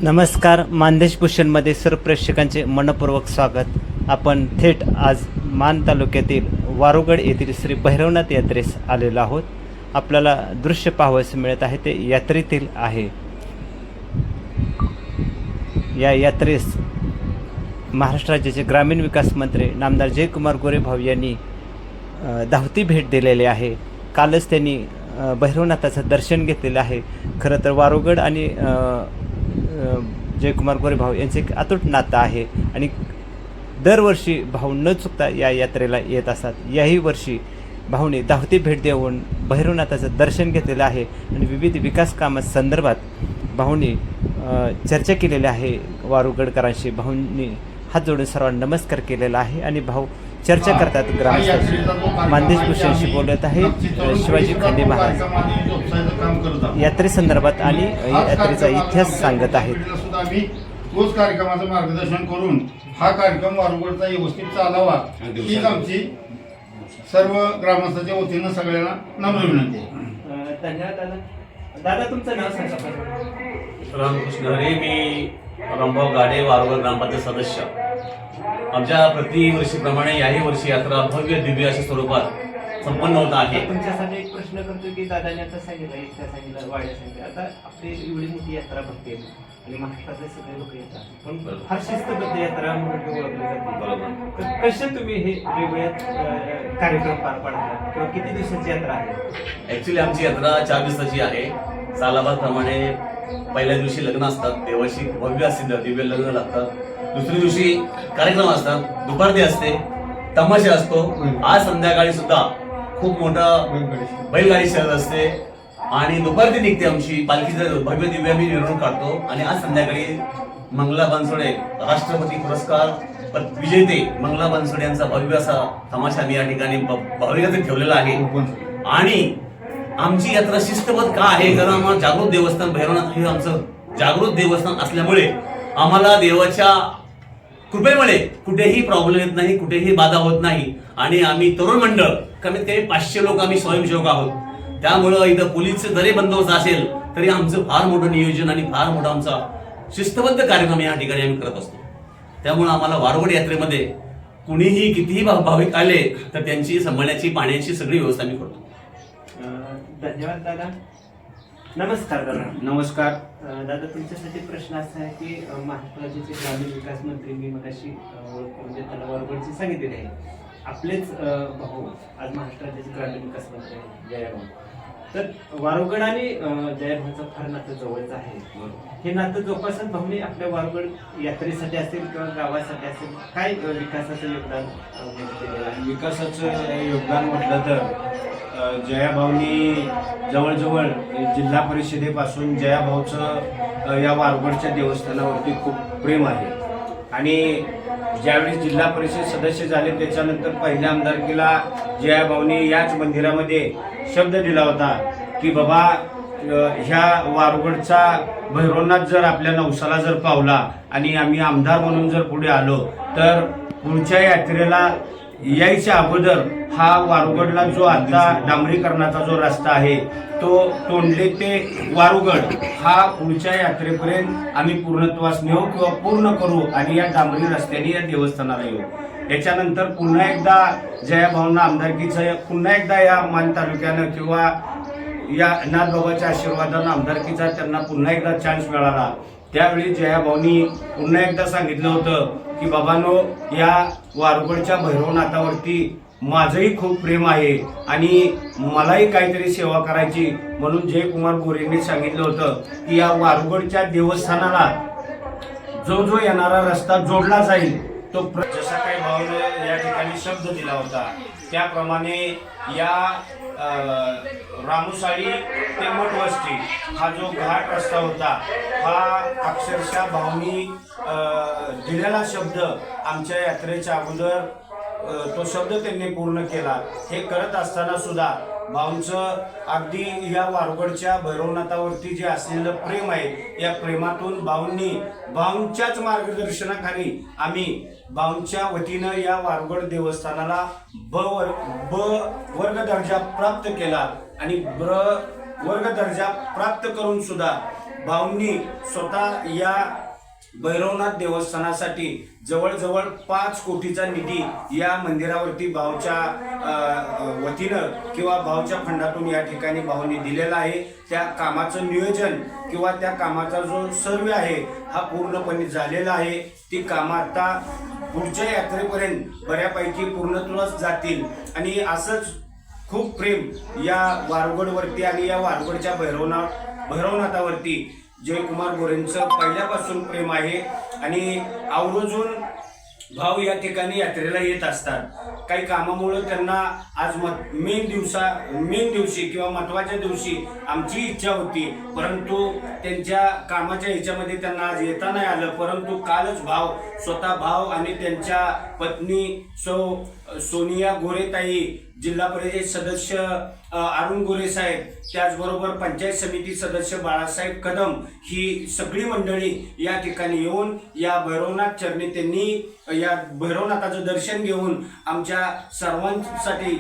नमस्कार. मानदेश भूषणमध्ये सर्व प्रेक्षकांचे मनपूर्वक स्वागत. आपण थेट आज मान तालुक्यातील वारुगड येथील श्री भैरवनाथ यात्रेस आलेलो आहोत. आपल्याला दृश्य पाहावयास मिळत आहे ते यात्रेतील आहे. या यात्रेस महाराष्ट्र राज्याचे ग्रामीण विकास मंत्री नामदार जयकुमार गोरे भाऊ यांनी धावती भेट दिलेली आहे. कालच त्यांनी भैरवनाथाचं दर्शन घेतलेलं आहे. खरं तर वारुगड आणि जयकुमार गोरे भाऊ यांचे एक अतूट नातं आहे आणि दरवर्षी भाऊ न चुकता या यात्रेला येत असतात. याही वर्षी भाऊने धावती भेट देऊन भैरवनाथाचं दर्शन घेतलेलं आहे आणि विविध विकास कामासंदर्भात भाऊने चर्चा केलेली आहे. वारुगडकरांशी भाऊंनी हात जोडून सर्वांना नमस्कार केलेला आहे आणि भाऊ चर्चा करतात. ग्रामस्थांशी मानदेश भूषणशी बोलत आहे शिवाजी खंडे महाराज यात्रेसंदर्भात आणि यात्रेचा इतिहास सांगत आहेत. तोच कार्यक्रमाचं मार्गदर्शन करून हा कार्यक्रम वारुगडचा व्यवस्थित चालावा हीच आमची सर्व ग्रामस्थांच्या वतीनं सगळ्यांना नम्र विनंती आहे. धन्यवाद. दादा तुमचं नाव सांगा. रामकृष्ण हरे. मी रामभाऊ गाडे, वारुगड ग्रामपंचायत सदस्य. आमच्या प्रतिवर्षीप्रमाणे याही वर्षी यात्रा भव्य दिव्य अशा स्वरूपात संपन्न होत आहे. तुमच्यासाठी एक प्रश्न करतो की दादाने आता सांगितलं, इतिहास सांगितलं, वाड्या सांगितलं. आता आपली एवढी मोठी यात्रा भरते आणि महाराष्ट्रातले सगळे लोक येतात, पण फार शिस्तबद्ध यात्रा म्हणून ओळखली जाते. बरोबर. तर कसे तुम्ही हे वेगवेगळ्या कार्यक्रम पार पाडता किंवा किती दिवसाची यात्रा आहे? ऍक्च्युली आमची यात्रा 4 दिवसाची आहे. सालाबादप्रमाणे पहिल्या दिवशी लग्न असतात, देवाशी भव्य असते, दिव्य लग्न लागतात. दुसऱ्या दिवशी कार्यक्रम असतात, दुपारती असते, तमाशा असतो. आज संध्याकाळी सुद्धा खूप मोठा बैलगाडी शर्यत असते आणि दुपारती निघते आमची पालखीचं भव्य दिव्य आम्ही मिरवणूक काढतो. आणि आज संध्याकाळी मंगला बनसोडे राष्ट्रपती पुरस्कार विजेते मंगला बनसोडे यांचा भव्य असा तमाशा आम्ही या ठिकाणी भाविकांनी ठेवलेला आहे. आणि आमची यात्रा शिस्तबद्ध का आहे? कारण आम्हाला जागृत देवस्थान भैरवनाथ हे आमचं जागृत देवस्थान असल्यामुळे आम्हाला देवाच्या कृपेमुळे कुठेही प्रॉब्लेम येत नाही, कुठेही बाधा होत नाही. आणि आम्ही तरुण मंडळ कमीत कमी 500 लोक आम्ही स्वयंसेवक आहोत. त्यामुळं इथं पोलीस जरी बंदोबस्त असेल तरी आमचं फार मोठं नियोजन आणि फार मोठा आमचा शिस्तबद्ध कार्यक्रम या ठिकाणी आम्ही करत असतो. त्यामुळे आम्हाला वारुगड यात्रेमध्ये कुणीही कितीही भाविक आले तर त्यांची सांभाळण्याची पाण्याची सगळी व्यवस्था आम्ही करतो. धन्यवाद दादा. नमस्कार दादा. नमस्कार दादा, तुमच्यासाठी प्रश्न असा आहे की महाराष्ट्र राज्याचे ग्रामीण विकास मंत्री मी मगाशी म्हणजे त्याला वारुगडची सांगितलेले आहे. आपलेच भाऊ आज महाराष्ट्र राज्याचे ग्रामीण विकास मंत्री आहेत जयाभाऊ. तर वारुगड आणि जयाभाऊचं फार नातं जवळचं आहे. हे नातं जोपासत भाऊने आपल्या वारुगड यात्रेसाठी असेल किंवा गावासाठी असेल काय विकासाचं योगदान दिलेलं आहे? विकासाचं योगदान म्हटलं तर जयाभाऊनी जवळजवळ जिल्हा परिषदेपासून जयाभाऊचं या वारुगडच्या देवस्थानावरती खूप प्रेम आहे. आणि ज्यावेळी जिल्हा परिषद सदस्य झाले त्याच्यानंतर पहिल्या आमदारकीला जयाभाऊनी याच मंदिरामध्ये शब्द दिला होता की बाबा ह्या वारुगडचा भैरवनाथ जर आपल्या नवसाला जर पावला आणि आम्ही आमदार म्हणून जर पुढे आलो तर पुढच्या यात्रेला यायच्या अगोदर हा वारुगडला जो आता डांबरीकरणाचा जो रस्ता आहे तो तोंडले ते वारुगड हा पुढच्या यात्रेपर्यंत आम्ही पूर्णत्वास नेऊ किंवा पूर्ण करू आणि या डांबरी रस्त्याने या देवस्थानाला येऊ. याच्यानंतर पुन्हा एकदा जयाभाऊंना आमदारकीचं पुन्हा एकदा या मान तालुक्यानं किंवा या नाथबाबाच्या आशीर्वादानं आमदारकीचा त्यांना पुन्हा एकदा चान्स मिळाला. त्यावेळी जयाभाऊंनी पुन्हा एकदा सांगितलं होतं की बाबांनो, या वारुगडच्या भैरवनाथावरती माझंही खूप प्रेम आहे आणि मलाही काहीतरी सेवा करायची. म्हणून जयकुमार गोरेंनी सांगितलं होतं की या वारुगडच्या देवस्थानाला जो जो येणारा रस्ता जोडला जाईल तो जसा काही भाऊने या ठिकाणी शब्द दिला होता त्याप्रमाणे या रामुसाळी ते मठवस्ती हा जो घाट रस्ता होता हा अक्षरशः भाऊनी दिलेला शब्द आमच्या यात्रेच्या अगोदर तो शब्द त्यांनी पूर्ण केला. हे करत असताना सुद्धा भाऊंचं अगदी या वारुगडच्या भैरवनाथावरती जे असलेलं प्रेम आहे या प्रेमातून भाऊंच्याच मार्गदर्शनाखाली आम्ही भाऊंच्या वतीनं या वारुगड देवस्थानाला ब वर्ग दर्जा प्राप्त केला आणि वर्ग दर्जा प्राप्त करून सुद्धा भाऊंनी स्वतः या भैरवनाथ देवस्थानासाठी जवळजवळ 5 कोटीचा निधी या मंदिरावरती भाऊच्या वतीनं किंवा भाऊच्या फंडातून या ठिकाणी भाऊंनी दिलेला आहे. त्या कामाचं नियोजन किंवा त्या कामाचा जो सर्वे आहे हा पूर्णपणे झालेला आहे. ती कामं आता पुढच्या यात्रेपर्यंत बऱ्यापैकी पूर्णत्वास जातील आणि असंच खूप प्रेम या वारुगडवरती आणि या वारुगडच्या भैरवनाथावरती जयकुमार गोरेंचं पहिल्यापासून प्रेम आहे आणि आवर्जून भाऊ या ठिकाणी यात्रेला येत असतात. काही कामामुळे त्यांना आज मेन दिवशी किंवा महत्वाच्या दिवशी आमची इच्छा होती, परंतु त्यांच्या कामाच्या ह्याच्यामध्ये त्यांना आज येता नाही आलं. परंतु कालच स्वतः भाव आणि त्यांच्या पत्नी सोनिया गोरेताई, जिल्हा परिषद सदस्य अरुण गोरे साहेब, त्याचबरोबर पंचायत समिती सदस्य बाळासाहेब कदम ही सगळी मंडळी या ठिकाणी येऊन या भैरवनाथ चरणी त्यांनी या भैरवनाथाचं दर्शन घेऊन आमच्या सर्वांसाठी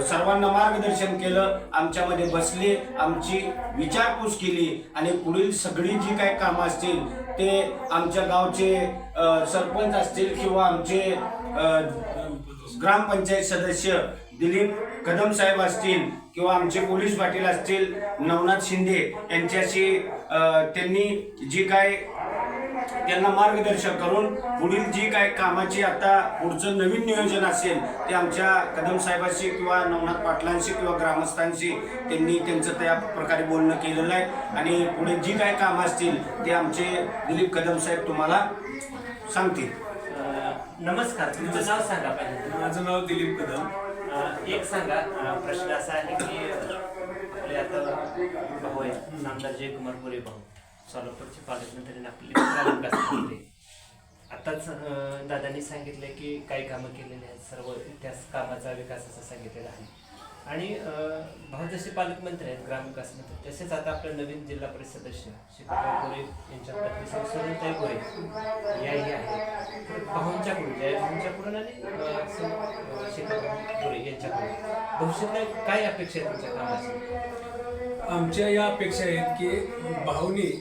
सर्वांना मार्गदर्शन केलं. आमच्यामध्ये बसले, आमची विचारपूस केली आणि पुढील सगळी जी काही कामं असतील ते आमच्या गावचे सरपंच असतील किंवा आमचे ग्रामपंचायत सदस्य दिलीप कदम साहेब असतील किंवा आमचे पोलीस पाटील असतील नवनाथ शिंदे यांच्याशी त्यांनी जी काय त्यांना मार्गदर्शन करून पुढील जी काय कामाची आता पुढचं नवीन नियोजन असेल ते आमच्या कदम साहेबांशी किंवा नवनाथ पाटलांशी किंवा ग्रामस्थांशी त्यांनी त्यांचं त्या प्रकारे बोलणं केलेलं आहे आणि पुढे जी काय कामं असतील ते आमचे दिलीप कदम साहेब तुम्हाला सांगतील. नमस्कार, तुमचं नाव सांगा पाहिजे. माझं नाव दिलीप कदम. एक सांगा, प्रश्न असा आहे की आपले आता भाऊ आहे नामदार जयकुमार गोरे भाऊ, सोलापूरचे पालकमंत्री आपले आताच दादांनी सांगितलं की काही कामं केलेली आहेत, सर्व त्या कामाचा विकास असं सांगितलेला आहे. आणि भाऊ जसे पालकमंत्री आहेत ग्रामविकास मंत्री, तसेच आता आपलं नवीन जिल्हा परिषद सदस्य शिवराज गोरे यांच्या पत्नी सोनताई गोरे याही आहेत. तर भाऊंच्याकडून जयभाऊंच्याकडून आणि शिवराज गोरे यांच्याकडून भविष्यात काय अपेक्षा आहे तुमच्या कामाची? आमच्या या अपेक्षा आहेत की भाऊनी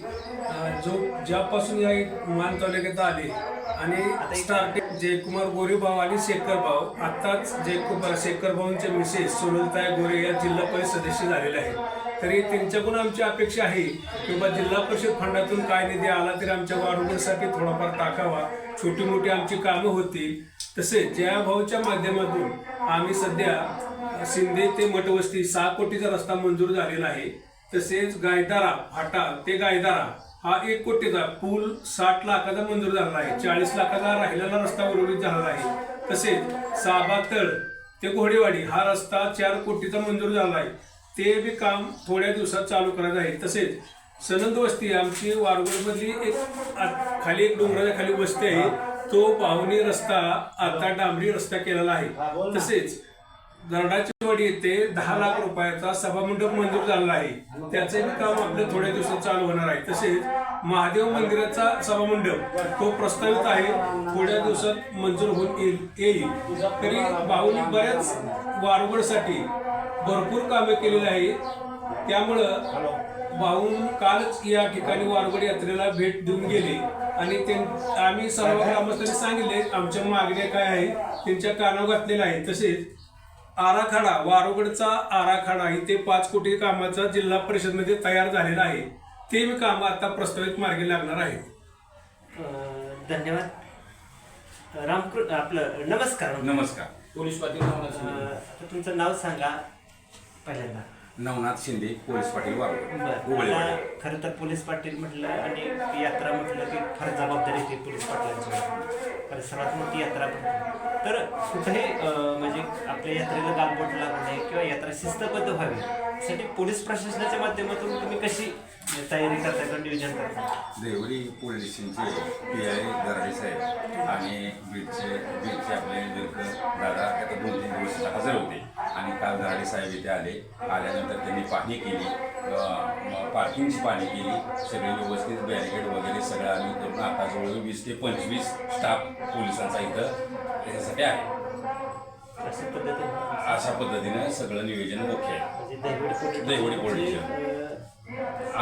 ज्यापासून या मान तालुक्यात आले आणि स्टार्टिंग जयकुमार गोरे भाऊ आणि शेखर भाऊ, आत्ताच शेखर भाऊंचे मिसेस सोनलताई गोरे या जिल्हा परिषद सदस्य झालेले आहेत. तरी त्यांच्याकडून आमची अपेक्षा आहे की जिल्हा परिषद फंडातून काय निधी आला तरी आमच्या वारुगडसाठी थोडाफार टाकावा, छोटी मोठी आमची कामं होतील. तसेच जयाभाऊच्या माध्यमातून आम्ही सध्या शिंदे ते मठवस्ती 6 कोटीचा रस्ता मंजूर झालेला आहे. तसेच गायदारा फाटा ते गायदारा हा 1 कोटीचा, पूल 60 लाखाचा मंजूर झाला आहे, 40 लाखाचा राहिलेला रस्ता उर्वरित झाला आहे. तसेच साबातळ ते घोडेवाडी हा रस्ता 4 कोटीचा मंजूर झाला आहे, ते बी काम थोड्या दिवसात चालू करायचं आहे. तसेच सनंद वस्ती आमची वारुगडमधली खाली एक डोंगराच्या खाली वस्ती आहे, तो पाहुणी रस्ता आता डांबरी रस्ता केलेला आहे. तसेच दरडाची वाडी येथे 10 लाख रुपयाचा सभामंडप मंजूर झाला आहे, त्याचे काम आपल्या थोड्या दिवसात चालू होणार आहे. तसेच महादेव मंदिराचा सभामंडप तो प्रस्तावित आहे, थोड्या दिवसात मंजूर होऊन येईल. तरी भाऊनी बऱ्याच वारुगडसाठी भरपूर कामे केलेली आहेत. त्यामुळं भाऊ कालच या ठिकाणी वारुगड यात्रेला भेट देऊन गेले आणि आम्ही सर्व ग्रामस्थांनी सांगितले आमच्या मागण्या काय आहे त्यांच्या कानावर घातलेल्या आहेत. तसेच आराखडा, वारुगडचा आराखडा इथे 5 कोटी कामाचा जिल्हा परिषदमध्ये तयार झालेला आहे, ते काम आता प्रस्तावित मार्गी लागणार आहेत. धन्यवाद. आपलं नमस्कार. नमस्कार. पोलीस पाटील नवनाथ शिंदे. आता तुमचं नाव सांगा पहिल्यांदा. नवनाथ शिंदे, पोलीस पाटील बरं, वारुगड. खरं तर पोलीस पाटील म्हटलं आणि यात्रा म्हटलं की फार जबाबदारी येते पोलीस पाटलांची, कारण सर्वात मोठी यात्रा तर कुठेही म्हणजे आपल्या यात्रेला गालबोट लागू नये किंवा यात्रा शिस्तबद्ध व्हावी यासाठी पोलीस प्रशासनाच्या माध्यमातून तुम्ही कशी तयारी करता किंवा नियोजन करता? देवडी पोलीस स्टेशनचे PI दराडे साहेब आणि बीडचे आपले दादा आता 2-3 दिवस हजर होते आणि काल दराडे साहेब इथे आल्यानंतर त्यांनी पाहणी केली, पार्किंगची पाहणी केली, सगळे व्यवस्थित बॅरिकेड वगैरे सगळं आम्ही करून आता जवळ 20 ते 25 स्टाफ पोलिसांचा इथं याच्यासाठी आहे. अशा पद्धतीनं सगळं नियोजन ओके आहे. म्हणजे दैवडी पोलीस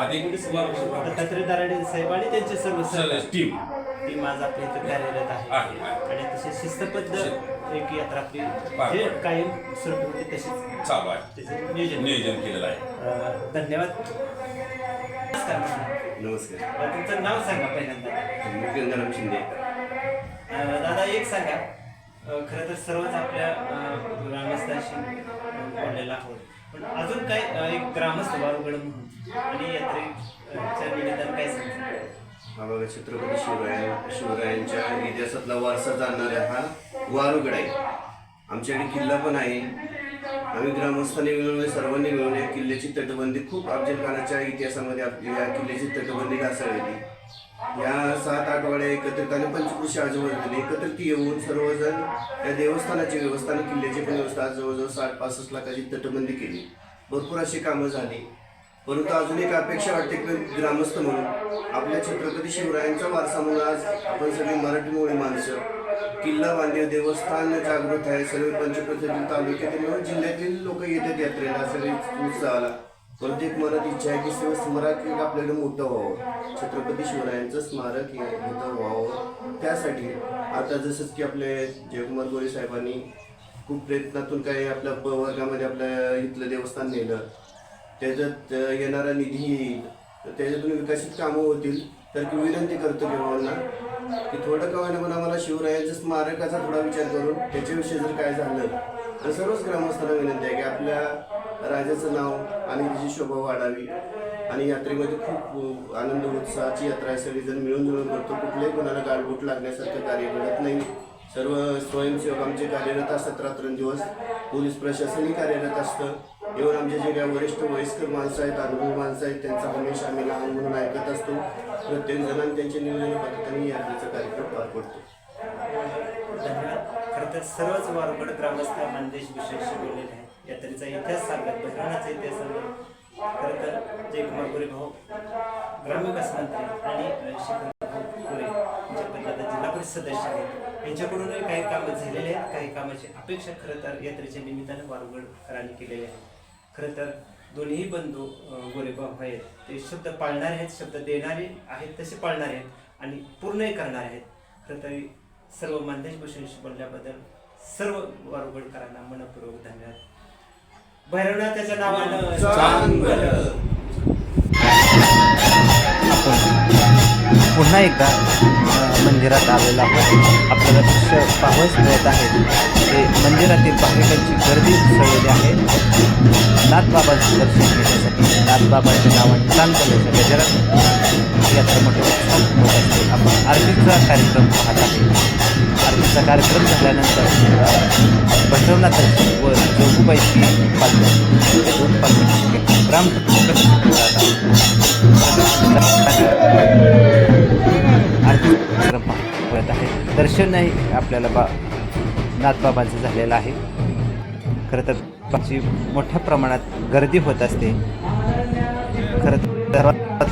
अधिक दत्तात्रय दराडे साहेब आणि त्यांचे सर्व टीम टीम आज आपल्या इथं कार्यरत आहे आहे. आणि तसे शिस्तबद्ध एक यात्रा आपली पार जे पडते. कायम सुरू होती तशीच चालू आहे, त्याचं नियोजन केलेलं आहे. धन्यवाद. नमस्कार. नमस्कार, तुमचं नाव सांगा पहिल्यांदा. मी गंगाराम शिंदे. दादा एक सांगा, खरं तर सर्वच आपल्या ग्रामस्थांशी बोललेला आहोत, पण अजून काय एक ग्रामस्थ वारुगड म्हणून आणि यात्रेच्या निमित्तानं काय सांगतो? हा बघा, छत्रपती शिवरायांच्या इतिहासातला वारसा जाणणारा हा वारुगड आहे. आमच्याकडे किल्ला पण आहे. आम्ही ग्रामस्थांनी मिळून सर्वांनी मिळून या किल्ल्याची तटबंदी खूप अफजल खानाच्या इतिहासामध्ये आपली या किल्ल्याची तटबंदी घासळली. या 7-8 वाड्या एकत्रित आणि पंचकृषी आजूबाजूने एकत्रित येऊन सर्वजण या देवस्थानाची व्यवस्था आणि किल्ल्याची पण व्यवस्था आज जवळजवळ 60-65 लाखाची तटबंदी केली. भरपूर अशी कामं झाली. परंतु अजून एक अपेक्षा वाटते की ग्रामस्थ म्हणून आपल्या छत्रपती शिवरायांचा वारसा म्हणून आज आपण सगळी मराठी मोळी माणसं किल्ला बांधीव देवस्थान जागृत आहे. सर्व पंचकृषीतील तालुक्यातील मिळून जिल्ह्यातील लोक येतात यात्रेला, सगळी उत्साहाला. परंतु एक मनात इच्छा आहे की स्मारक आपल्याकडे मोठं व्हावं, छत्रपती शिवरायांचं स्मारक मोठं व्हावं. त्यासाठी आता जसंच की आपले जयकुमार गोरे साहेबांनी खूप प्रयत्नातून काही आपल्या वर्गामध्ये आपल्या इथलं देवस्थान नेलं. त्याच्यात येणारा निधी येईल, तर त्याच्यातून विकसित कामं होतील. तर की विनंती करतो किंवा की थोडं का होईना पण आम्हाला शिवरायांच्या स्मारकाचा थोडा विचार करून त्याच्याविषयी जर काय झालं, आणि सर्वच ग्रामस्थांना विनंती आहे की आपल्या राजाचं नाव आणि त्याची शोभा वाढावी. आणि यात्रेमध्ये खूप आनंद उत्साहाची यात्रा आहे. सगळेजण मिळून जुळून करतो. कुठल्याही कोणाला गालबोट लागण्यासारखं कार्य घडत नाही. सर्व स्वयंसेवक आमचे कार्यरत असतात रात्रंदिवस. पोलीस प्रशासनही कार्यरत असतं. येऊन आमचे जे काही वरिष्ठ वयस्कर माणसं आहेत, अनुभवी माणसं आहेत, त्यांचा हमेशा आम्ही लहान म्हणून ऐकत असतो. प्रत्येक जणांनी त्यांच्या नियोजन पद्धतीने यात्रेचा कार्यक्रम पार पडतो. धन्यवाद. खरं तर सर्वच वारुगड ग्रामस्थ मंदेश विषयाशी बोललेले आहेत. यात्रेचा इतिहास सांगत, भैरवनाचा इतिहास सांगत. खरं तर जयकुमार गोरे भाऊ ग्रामविकास मंत्री आणि शिखर गोरे यांच्याकडे जिल्हा परिषद सदस्य आहेत. यांच्याकडूनही काही कामं झालेले आहेत, काही कामाची अपेक्षा खरं तर यात्रेच्या निमित्तानं वारुगडकरांनी केलेली आहे. खरं तर दोन्ही बंधू गोरेभाऊ आहेत, ते शब्द पाळणारे आहेत, शब्द देणारे आहेत, तसे पाळणारे आहेत आणि पूर्णही करणारे आहेत. खरं तरी सर्व मंदेश भूषणशी बोलल्याबद्दल सर्व वारुगडकरांना मनपूर्वक धन्यवाद. भैरवनाथ त्याच्या नावानं पुन्हा एकदा मंदिरात आलेला आहोत. आपल्याला दृश्य पाहावयास मिळत आहे ते मंदिरातील भाविकांची गर्दी उसळलेली आहे. नाथबाबांचं दर्शन घेण्यासाठी नाथबाबांच्या नावाने चांदण्याच्या गजरात यात्रा मोठ्या उत्साहात होत असते. आपण आरतीचा कार्यक्रम पाहत आहे. आरतीचा कार्यक्रम झाल्यानंतर भैरवनाथाची व जोगुबाईची पालखी, ते 2 पालखी आरती कार्यक्रम पाहत आहे. दर्शनही आपल्याला नाथबाबांचं झालेलं आहे. खरं तर बाबाची मोठ्या प्रमाणात गर्दी होत असते. खरं तर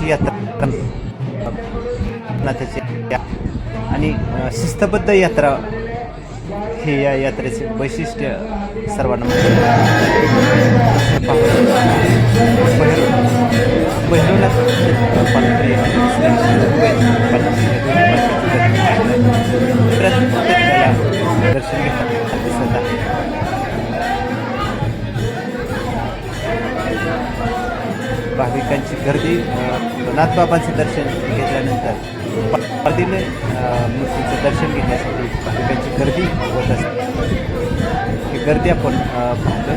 यात्रा नाथाची आणि शिस्तबद्ध यात्रा हे या यात्रेचे वैशिष्ट्य सर्वांना भैरवनाथ दर्शन घेताना दिसत आहे. भाविकांची गर्दी नाथबाबांचे दर्शन घेतल्यानंतर पार्टीने मूर्तीचं दर्शन घेण्यासाठी भाविकांची गर्दी होत असते. ही गर्दी आपण पाहतो.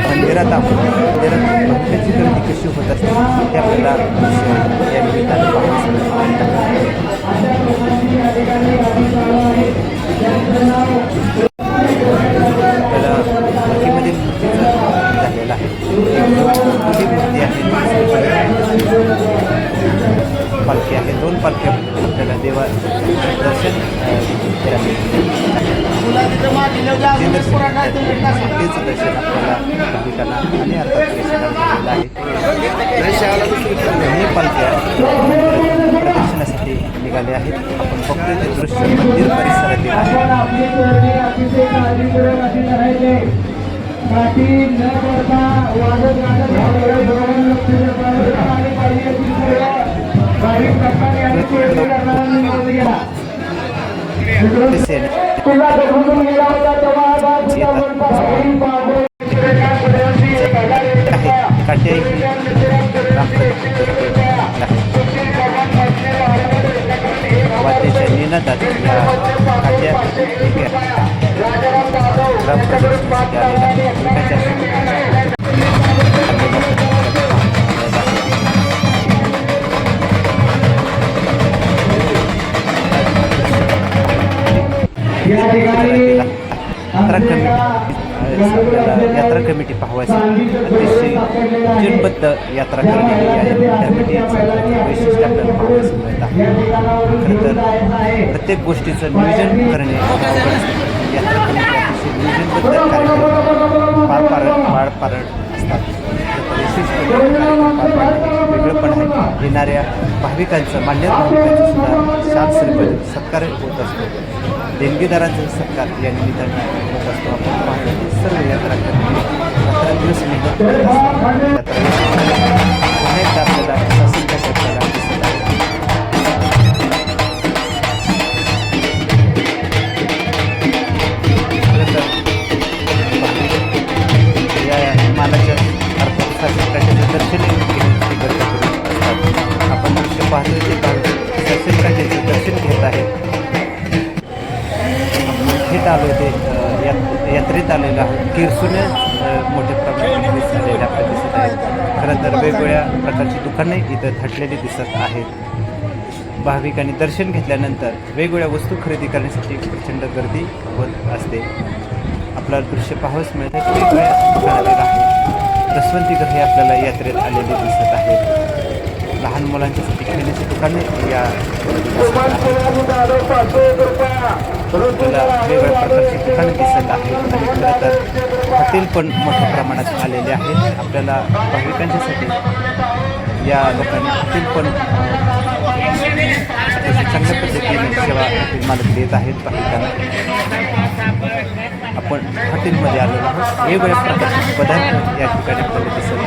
मंदिरात भाविकांची गर्दी कशी होत असते ते आपल्याला या निमित्तानं आपल्याला मूर्तीमध्ये मूर्तीचा झालेला आहे. मूर्ती आहे, पालखी आहे. 2 पालख्या आपल्याला देव किंवा दर्शन केलं तेच दर्शन आपल्याला भाविकांना आणि अर्थात प्रेक्षकांना झालेलं आहे. दोन्ही पालख्या प्रदर्शनासाठी निघाले आहेत. आपण बघतोय ते दृश्य मंदिर परिसरातील आहे. वाद्याच्या निनादात या काट्या ग्रामप्रदर्शनासाठी यात्रा कमिटी पाहावायची अतिशय नियोजनबद्ध यात्रा करणे या कमिटीचं वैशिष्ट्य आपल्याला पाहावयास मिळत आहे. खरं तर प्रत्येक गोष्टीचं नियोजन करणे अवघड असतं. यात्रा कमिटी अतिशय नियोजनबद्ध कार्यक्रम पार पाडत असतात. विशेष वेगळं पण आहे. येणाऱ्या भाविकांचं मान्य भाविकांचं सुद्धा शाल सत्कार होत असतो. देणगीदारांचा सत्कार या निमित्ताने होत असतो. आपण पाहतो की सर्व यात्रा दिवस निघत पुन्हा एकदा आपल्याला शासनच्या चर्चेला दिसत आहे. या मानाच्या अर्थात शासनकाठ्याचं दर्शन घेण्याची गरज असतात. आपण दृश्य पाहतोय ते शासनकाठ्याचं दर्शन घेत आहे. थेट आलो ते यात्रेत आलेलं आहोत. किरसुने मोठ्या प्रमाणात झालेले आपल्याला दिसत आहेत. खरं तर वेगवेगळ्या प्रकारची दुकाने इथं थाटलेली दिसत आहेत. भाविकांनी दर्शन घेतल्यानंतर वेगवेगळ्या वस्तू खरेदी करण्यासाठी प्रचंड गर्दी होत असते. आपल्याला दृश्य पाहावंच मिळतं की वेगवेगळ्या दुकानातील आहे. रसवंतीगृहे आपल्याला यात्रेत आलेली दिसत आहेत. लहान मुलांच्यासाठी खेळण्याची दुकाने या वेगवेगळ्या प्रकारची दुकानं दिसत आहेत. आणि खरं तर हॉटेल पण मोठ्या प्रमाणात आलेले आहेत. आपल्याला भाविकांच्यासाठी या लोकांनी हॉटेल पण चांगल्या पद्धतीने सेवा हॉटेल मालक देत आहेत भाविकांना. आपण हॉटेलमध्ये आलेलो आहोत. वेगवेगळ्या प्रकारचे पदार्थ या ठिकाणी आपल्याला दिसत